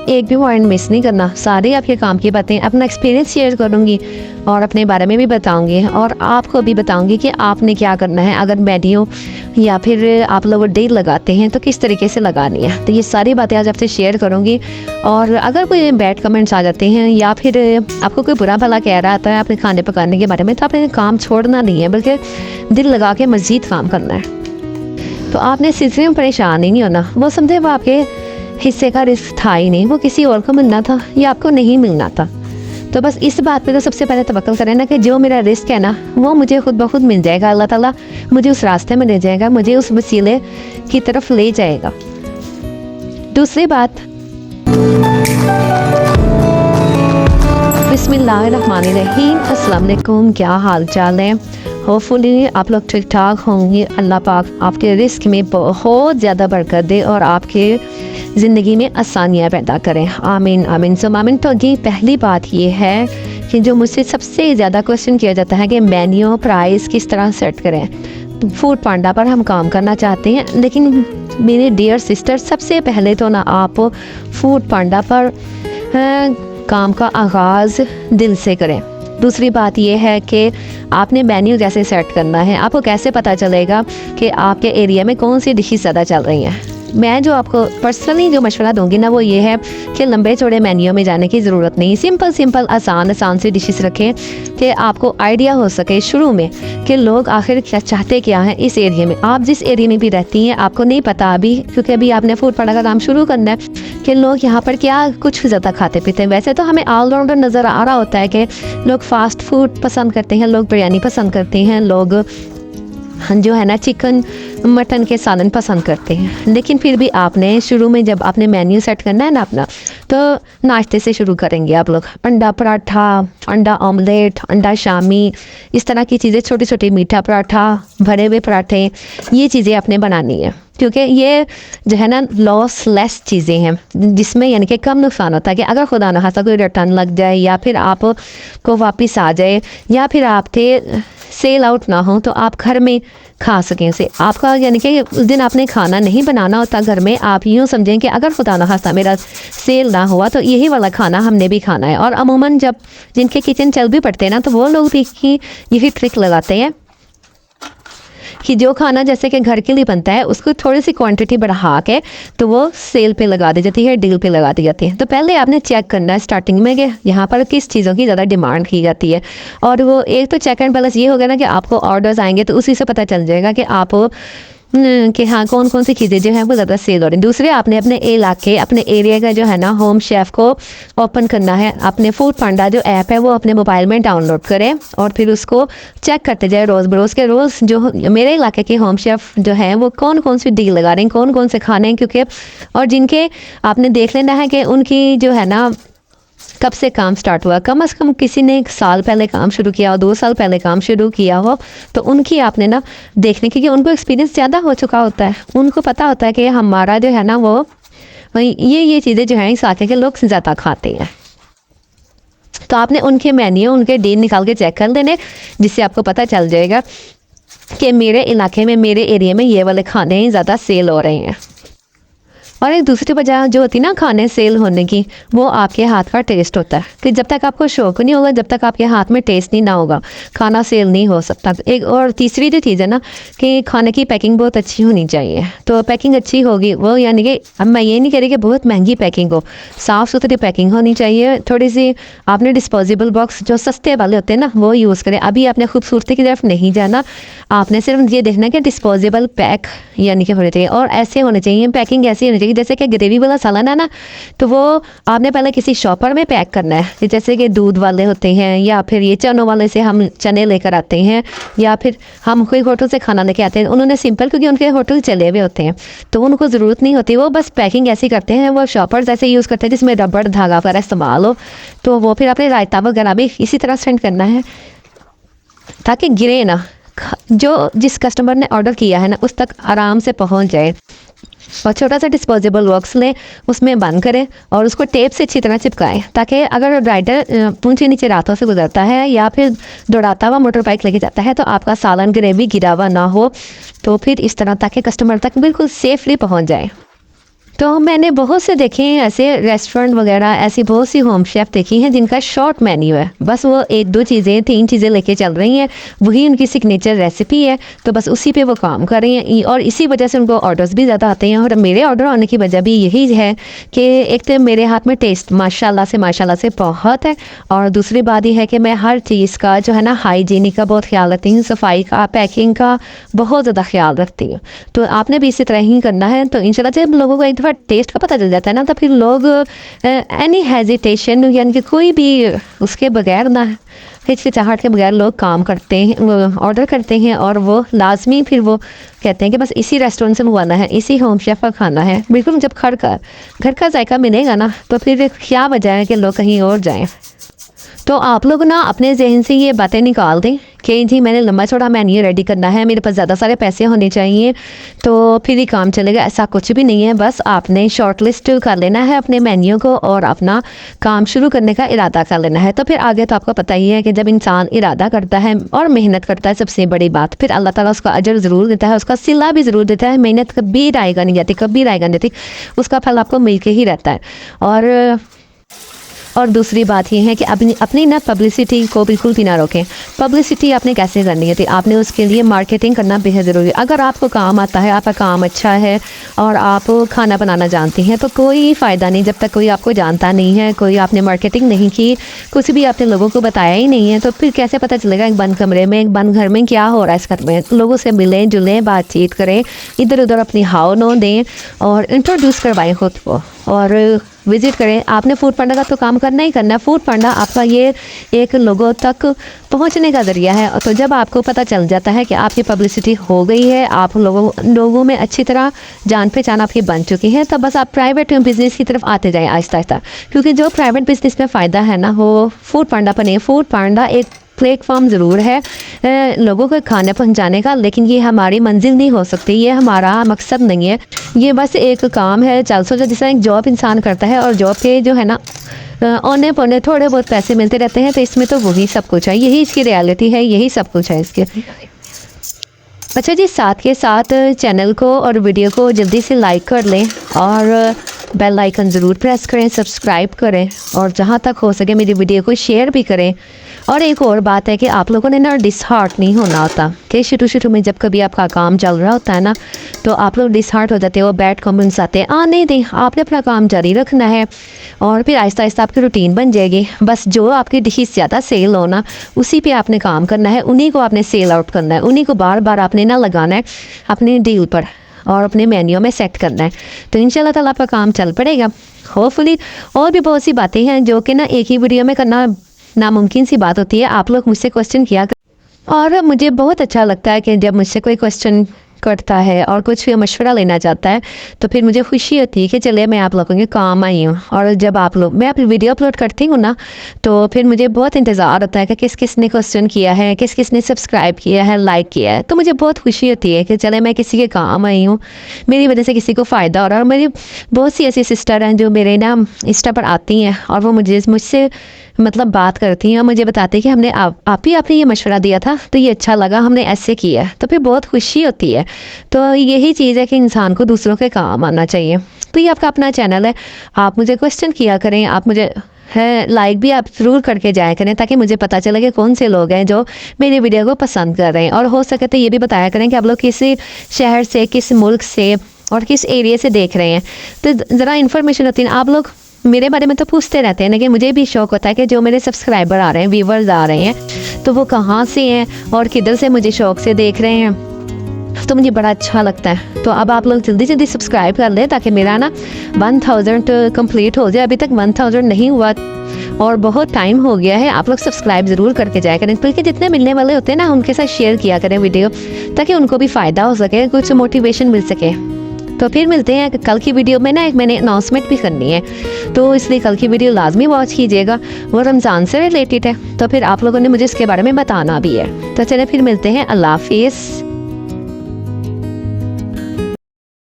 एक भी point miss नहीं करना। सारे आपके काम की बातें, अपना एक्सपीरियंस शेयर करूँगी और अपने बारे में भी बताऊँगी और आपको भी बताऊँगी कि आपने क्या करना है। अगर मेन्यू या फिर आप लोग डील लगाते हैं तो किस तरीके से लगानी है, तो ये सारी बातें आज आपसे शेयर करूँगी। और अगर कोई बैड कमेंट्स आ जाते हैं या फिर आपको कोई बुरा भला कह रहा आता है अपने खाने पकाने के बारे में, तो आपने काम छोड़ना नहीं है, बल्कि दिल लगा के मज़ीद काम करना है। तो आपने इस सिलसिले में परेशान ही नहीं होना। वो समझे वो आपके हिस्से का रिस्क था ही नहीं, वो किसी और को मिलना था या आपको नहीं मिलना था। तो बस इस बात पे तो सबसे पहले तवक्कुल करें ना कि जो मेरा रिस्क है ना वो मुझे खुद ब खुद मिल जाएगा। अल्लाह ताला मुझे उस रास्ते में ले जाएगा, मुझे उस वसीले की तरफ ले जाएगा। दूसरी बात, बिस्मिल्लाहिर्रहमानिर्रहीम, अस्सलाम वालेकुम, क्या हाल चाल है। होपफुली आप लोग ठीक ठाक होंगे। अल्लाह पाक आपके रिस्क में बहुत ज़्यादा बरकत दे और आपके ज़िंदगी में आसानियाँ पैदा करें। आमीन आमीन सो आमीन। तो ये पहली बात ये है कि जो मुझसे सबसे ज़्यादा क्वेश्चन किया जाता है कि मेन्यू प्राइस किस तरह सेट करें। तो फूड पांडा पर हम काम करना चाहते हैं, लेकिन मेरे डियर सिस्टर, सबसे पहले तो ना आप फूड पांडा पर काम का आगाज़ दिल से करें। दूसरी बात यह है कि आपने मेन्यू कैसे सेट करना है। आपको कैसे पता चलेगा कि आपके एरिया में कौन सी डिशेस ज़्यादा चल रही हैं। मैं जो आपको पर्सनली जो मशवरा दूंगी ना वो ये है कि लंबे चौड़े मेन्यू में जाने की ज़रूरत नहीं। सिंपल आसान सी डिशेस रखें कि आपको आइडिया हो सके शुरू में कि लोग आखिर क्या चाहते क्या हैं इस एरिया में। आप जिस एरिया में भी रहती हैं आपको नहीं पता अभी, क्योंकि अभी आपने फूड पांडा का काम शुरू करना है, कि लोग यहाँ पर क्या कुछ ज़्यादा खाते पीते हैं। वैसे तो हमें ऑलराउंडर नज़र आ रहा होता है कि लोग फास्ट फूड पसंद करते हैं, लोग बिरयानी पसंद करते हैं, लोग जो है ना चिकन मटन के सालन पसंद करते हैं। लेकिन फिर भी आपने शुरू में जब आपने मेन्यू सेट करना है ना अपना, तो नाश्ते से शुरू करेंगे आप लोग। अंडा पराठा, अंडा ऑमलेट, अंडा शामी, इस तरह की चीज़ें, छोटी छोटी मीठा पराठा, भरे हुए पराठे, ये चीज़ें आपने बनानी है, क्योंकि ये जो है ना लॉस लेस चीज़ें हैं जिसमें यानी कि कम नुकसान होता है। कि अगर खुदा न खास्ता कोई रिटर्न लग जाए या फिर आप को वापस आ जाए या फिर आपके सेल आउट ना हो, तो आप घर में खा सकें उसे। आपका यानी कि उस दिन आपने खाना नहीं बनाना होता घर में। आप यूँ समझें कि अगर खुदा न खास्ता मेरा सेल ना हुआ तो यही वाला खाना हमने भी खाना है। और अमूमन जब जिनके किचन चल भी पड़ते हैं ना, तो वो लोग भी यही ट्रिक लगाते हैं कि जो खाना जैसे कि घर के लिए बनता है उसको थोड़ी सी क्वांटिटी बढ़ा के तो वो सेल पे लगा दी जाती है, डील पे लगा दी जाती है। तो पहले आपने चेक करना है स्टार्टिंग में कि यहाँ पर किस चीज़ों की ज़्यादा डिमांड की जाती है। और वो एक तो चेक एंड बैलेंस ये होगा ना कि आपको ऑर्डर्स आएंगे तो उसी से पता चल जाएगा कि आप कि हाँ कौन कौन सी चीज़ें जो हैं वो ज़्यादा सेल हो रही हैं। दूसरे आपने अपने इलाके, अपने एरिया का जो है ना होम शेफ़ को ओपन करना है। अपने फूड पांडा जो ऐप है वो अपने मोबाइल में डाउनलोड करें और फिर उसको चेक करते जाए रोज़ बरोज़ के रोज़ जो मेरे इलाके के होम शेफ़ जो हैं वो कौन कौन सी डील लगा रहे हैं, कौन कौन से खाने हैं। क्योंकि और जिनके आपने देख लेना है कि उनकी जो है ना कब से काम स्टार्ट हुआ। कम से कम किसी ने 1 साल पहले काम शुरू किया हो, 2 साल पहले काम शुरू किया हो, तो उनकी आपने ना देखने की कि उनको एक्सपीरियंस ज़्यादा हो चुका होता है। उनको पता होता है कि हमारा जो है ना वो ये चीज़ें जो हैं इस आके के लोग ज़्यादा खाते हैं। तो आपने उनके मेन्यू, उनके डील निकाल के चेक कर लेने, जिससे आपको पता चल जाएगा कि मेरे इलाके में, मेरे एरिया में ये वाले खाने ज़्यादा सेल हो रहे हैं। और एक दूसरी वजह जो होती है ना खाने सेल होने की, वो आपके हाथ का टेस्ट होता है। कि जब तक आपको शौक नहीं होगा, जब तक आपके हाथ में टेस्ट नहीं ना होगा, खाना सेल नहीं हो सकता। एक और तीसरी जो चीज़ है ना कि खाने की पैकिंग बहुत अच्छी होनी चाहिए। तो पैकिंग अच्छी होगी वो, यानी कि अब मैं ये नहीं कह रही कि बहुत महंगी पैकिंग हो, साफ़ सुथरी पैकिंग होनी चाहिए। थोड़ी सी आपने डिस्पोजेबल बॉक्स जो सस्ते वाले होते हैं ना वो यूज़ करें। अभी आपने खूबसूरती की तरफ नहीं जाना, आपने सिर्फ ये देखना कि डिस्पोजेबल पैक यानी कि होने चाहिए। और ऐसे होने चाहिए, पैकिंग ऐसी होनी चाहिए जैसे कि ग्रेवी वाला सालन है ना, तो वो आपने पहले किसी शॉपर में पैक करना है। जैसे कि दूध वाले होते हैं या फिर ये चनों वाले से हम चने लेकर आते हैं, या फिर हम कोई होटल से खाना लेके आते हैं। उन्होंने सिंपल, क्योंकि उनके होटल चले हुए होते हैं तो उनको ज़रूरत नहीं होती, वो बस पैकिंग ऐसी करते हैं। वो शॉपर्स ऐसे यूज़ करते हैं जिसमें रबड़ धागा वगैरह इस्तेमाल हो, तो वो फिर अपने रायता वगैरह भी इसी तरह सेंड करना है ताकि गिरे ना, जो जिस कस्टमर ने ऑर्डर किया है ना उस तक आराम से पहुंच जाए। और छोटा सा डिस्पोजेबल बॉक्स लें, उसमें बंद करें और उसको टेप से अच्छी तरह चिपकाएं, ताकि अगर राइडर ऊंचे नीचे रातों से गुजरता है या फिर दौड़ाता हुआ मोटर बाइक लेके जाता है तो आपका सालन ग्रेवी गिरा हुआ ना हो। तो फिर इस तरह ताकि कस्टमर तक बिल्कुल सेफली पहुंच जाए। तो मैंने बहुत से देखे हैं ऐसे रेस्टोरेंट वगैरह, ऐसी बहुत सी होम शेफ़ देखी हैं जिनका शॉर्ट मेन्यू है, बस वो 1-2 चीज़ें 3 चीज़ें लेके चल रही हैं, वही उनकी सिग्नेचर रेसिपी है, तो बस उसी पे वो काम कर रही हैं और इसी वजह से उनको ऑर्डर्स भी ज़्यादा आते हैं। और मेरे ऑर्डर आने की वजह भी यही है कि एक तो मेरे हाथ में टेस्ट माशाल्लाह से बहुत है, और दूसरी बात ये है कि मैं हर चीज़ का जो है ना हाइजीनिक का बहुत ख्याल रखती हूँ, सफाई का, पैकिंग का बहुत ज़्यादा ख्याल रखती हूँ। तो आपने भी इसी तरह ही करना है। तो इंशाल्लाह जब लोगों को एक दफ़ा टेस्ट का पता चल जाता है ना, तो फिर लोग एनी हेजिटेशन यानी कि कोई भी उसके बगैर ना हिचकिचाहट के बगैर लोग काम करते हैं, ऑर्डर करते हैं, और वो लाजमी फिर वो कहते हैं कि बस इसी रेस्टोरेंट से मंगवाना है, इसी होम शेफ़ का खाना है। बिल्कुल जब घर का जायका मिलेगा ना, तो फिर क्या वजह है कि लोग कहीं और जाएं। तो आप लोग ना अपने जहन से ये बातें निकाल दें कि जी मैंने लंबा चौड़ा मेन्यू रेडी करना है, मेरे पास ज़्यादा सारे पैसे होने चाहिए, तो फिर ही काम चलेगा। ऐसा कुछ भी नहीं है, बस आपने शॉर्ट लिस्ट कर लेना है अपने मेन्यू को और अपना काम शुरू करने का इरादा कर लेना है। तो फिर आगे तो आपको पता ही है कि जब इंसान इरादा करता है और मेहनत करता है, सबसे बड़ी बात, फिर अल्लाह ताला उसका अजर ज़रूर देता है, उसका सिला भी ज़रूर देता है। मेहनत कभी रायगा नहीं जाती, कभी रायगा नहीं जाती, उसका फल आपको मिल के ही रहता है। और दूसरी बात ये है कि अपनी ना पब्लिसिटी को बिल्कुल भी ना रोकें। पब्लिसिटी आपने कैसे करनी है, तो आपने उसके लिए मार्केटिंग करना बेहद ज़रूरी है। अगर आपको काम आता है, आपका काम अच्छा है और आप खाना बनाना जानती हैं, तो कोई फ़ायदा नहीं जब तक कोई आपको जानता नहीं है, कोई आपने मार्केटिंग नहीं की, कुछ भी आपने लोगों को बताया ही नहीं है, तो फिर कैसे पता चलेगा एक बंद कमरे में, एक बंद घर में क्या हो रहा है इस घर में। लोगों से मिलें जुलें, बातचीत करें, इधर उधर अपनी हाव नो दें और इंट्रोड्यूस करवाएं खुद को और विज़िट करें। आपने फूड पांडा का तो काम करना ही करना है। फूड पांडा आपका ये एक लोगों तक पहुंचने का ज़रिया है। तो जब आपको पता चल जाता है कि आपकी पब्लिसिटी हो गई है, आप लोगों में अच्छी तरह जान पहचान आपकी बन चुकी है, तब बस आप प्राइवेट बिज़नेस की तरफ आते जाएँ आहिस्ता आहिस्ता, क्योंकि जो प्राइवेट बिज़नेस में फ़ायदा है ना, वो फूड पांडा पर नहीं। फूड पांडा एक प्लेटफॉर्म ज़रूर है लोगों को खाने पहुंचाने का, लेकिन ये हमारी मंजिल नहीं हो सकती, ये हमारा मकसद नहीं है। ये बस एक काम है, चल सोचा जिस तरह एक जॉब इंसान करता है और जॉब पे जो है ना औने पौने थोड़े बहुत पैसे मिलते रहते हैं, तो इसमें तो वही सब कुछ है, यही इसकी रियलिटी है, यही सब कुछ है इसके। अच्छा जी, साथ के साथ चैनल को और वीडियो को जल्दी से लाइक कर लें और बेल आइकन ज़रूर प्रेस करें, सब्सक्राइब करें और जहाँ तक हो सके मेरी वीडियो को शेयर भी करें। और एक और बात है कि आप लोगों ने ना डिसहार्ट नहीं होना होता कि शुरू में जब कभी आपका काम चल रहा होता है ना, तो आप लोग डिसहार्ट हो जाते हो, बैड कमेंट्स आते हैं। नहीं दें, आपने अपना काम जारी रखना है और फिर आहिस्ता आहिस्ता आपकी रूटीन बन जाएगी। बस जो आपकी डिशेस ज़्यादा सेल हो ना, उसी पे आपने काम करना है, उन्हीं को आपने सेल आउट करना है, उन्हीं को बार बार आपने ना लगाना है अपने डील पर और अपने मेन्यू में सेट करना है। तो इंशाल्लाह ताला आपका काम चल पड़ेगा होपफुली। और भी बहुत सी बातें हैं जो कि ना एक ही वीडियो में करना नामुमकिन सी बात होती है। आप लोग मुझसे क्वेश्चन किया और मुझे बहुत अच्छा लगता है कि जब मुझसे कोई क्वेश्चन करता है और कुछ भी मशवरा लेना चाहता है, तो फिर मुझे खुशी होती है कि चलिए मैं आप लोगों के काम आई हूँ। और जब आप लोग मैं अपनी वीडियो अपलोड करती हूँ ना, तो फिर मुझे बहुत इंतज़ार होता है कि किस किस ने क्वेश्चन किया है, किस किस ने सब्सक्राइब किया है, लाइक किया है। तो मुझे बहुत खुशी होती है कि चले मैं किसी के काम आई हूँ, मेरी वजह से किसी को फ़ायदा हो रहा है। और मेरी बहुत सी ऐसी सिस्टर हैं जो मेरे ना इंस्टा पर आती हैं और वो मुझसे मतलब बात करती हैं और मुझे बताती हैं कि हमने आपने ये मशवरा दिया था, तो ये अच्छा लगा, हमने ऐसे किया। तो फिर बहुत खुशी होती है। तो यही चीज़ है कि इंसान को दूसरों के काम आना चाहिए। तो ये आपका अपना चैनल है, आप मुझे क्वेश्चन किया करें, आप मुझे लाइक भी आप ज़रूर करके जाया करें, ताकि मुझे पता चले कि कौन से लोग हैं जो मेरी वीडियो को पसंद कर रहे हैं। और हो सके तो ये भी बताया करें कि आप लोग किस शहर से, किस मुल्क से और किस एरिया से देख रहे हैं, तो ज़रा इन्फॉर्मेशन होती है। आप लोग मेरे बारे में तो पूछते रहते हैं, लेकिन मुझे भी शौक़ होता है कि जो मेरे सब्सक्राइबर आ रहे हैं, व्यूवर्स आ रहे हैं, तो वो कहाँ से हैं और किधर से मुझे शौक़ से देख रहे हैं, तो मुझे बड़ा अच्छा लगता है। तो अब आप लोग जल्दी जल्दी सब्सक्राइब कर लें ताकि मेरा ना 1000 कंप्लीट हो जाए। अभी तक 1000 नहीं हुआ और बहुत टाइम हो गया है। आप लोग सब्सक्राइब ज़रूर करके जाया करें, बल्कि जितने मिलने वाले होते हैं ना उनके साथ शेयर किया करें वीडियो, ताकि उनको भी फ़ायदा हो सके, कुछ मोटिवेशन मिल सके। तो फिर मिलते हैं कल की वीडियो में। ना एक मैंने अनाउंसमेंट भी करनी है, तो इसलिए कल की वीडियो लाजमी वॉच कीजिएगा, वो रमज़ान से रिलेटेड है। तो फिर आप लोगों ने मुझे इसके बारे में बताना भी है। तो चले फिर मिलते हैं, अल्लाह हाफिज़।